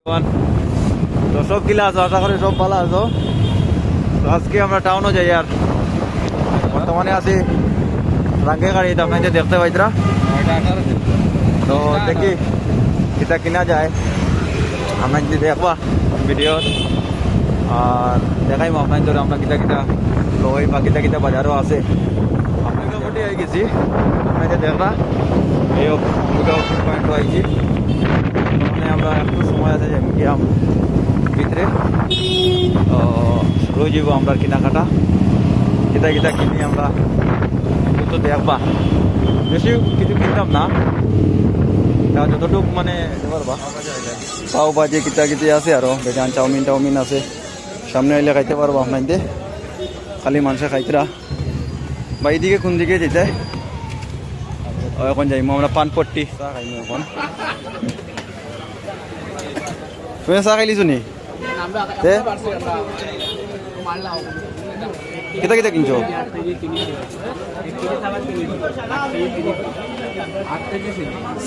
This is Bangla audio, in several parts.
দর্শক কিলা আছো, আশা করি সব ভালো আছো। তো আজকে আমরা টাউনও যাই, আর বর্তমানে আছি রাঙ্গে গাড়িতে, আপনাদের দেখতে পাইতরা। তো দেখি কিতা কিনা যায়, আমরা যদি দেখবা ভিডিও আর দেখাইম আপনাদের আমরা কিতা কিতা লই বা কিতা কিতা বাজারও আছে। আপনাদের মোটামুটি হয়ে গেছি, আপনাদের দেখরা এই পয়েন্ট আইছি। মানে আমরা একটু সময় আছে যে গিয়াম ভিতরে রয়ে যাব আমরা কেনাকাটা, কিতা কিতা কিনি আমরা তো দেখবা। বেশি কিছু কিনতাম না, যতটুকু মানে পারবা। পাও ভাজি কিতা কিতি আছে, আরো বেজান চাউমিন আছে, সামনে আইলে খাইতে পারবো আপনাদের। খালি মানুষে খাইতরা বা এইদিকে কোন দিকে যেতে এখন যাইমো আমরা পানপট্টি চা খাইমো এখন। তুমি চা খাইলিছো নি? কিতা কিতা কিনছো?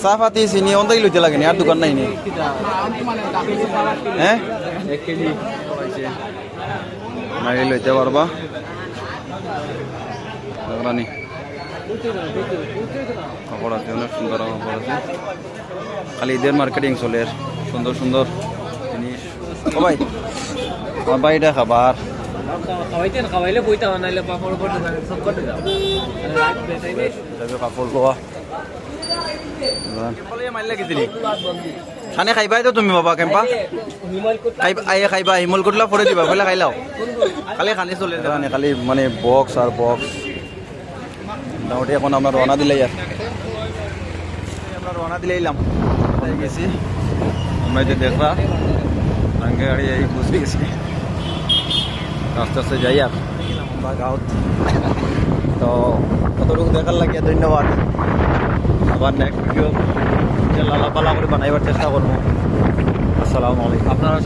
চা পাতি চিনি অন্তাই লইতে লাগে নি? আর দোকান নাই নি? হ্যাঁ মারি লইতে পারবা নি। কাপড় আছে, অনেক সুন্দর কাপড় আছে। খালি ঈদের মার্কেটিং চলে, সুন্দর সুন্দর জিনিস। ও ভাই আমার বাড়িটা খাবার কাপড় লোৱা খানে খাইবাই তো তুমি বাবা কেম্পা খাইবা হিমল করলা পরে দিবা পয়লা খাইলাও খালি খানি চলে খালি মানে বক্স আর বক্স। মোটামুটি এখন আমরা রওনা দিলাই, আর আমরা রওনা দিলাইলাম গেছি। আমরা যে দেখরা রাঙ্গে গাড়ি এই বুঝে গেছি, আস্তে আস্তে যাই আর আমরা গাঁত। তো কতটুকু দেখার লাগিয়ে ধন্যবাদ। আবার নেক্সট ভিডিও লালা পালা করে বানাইবার চেষ্টা করবো। আসসালামু আলাইকুম। আপনারা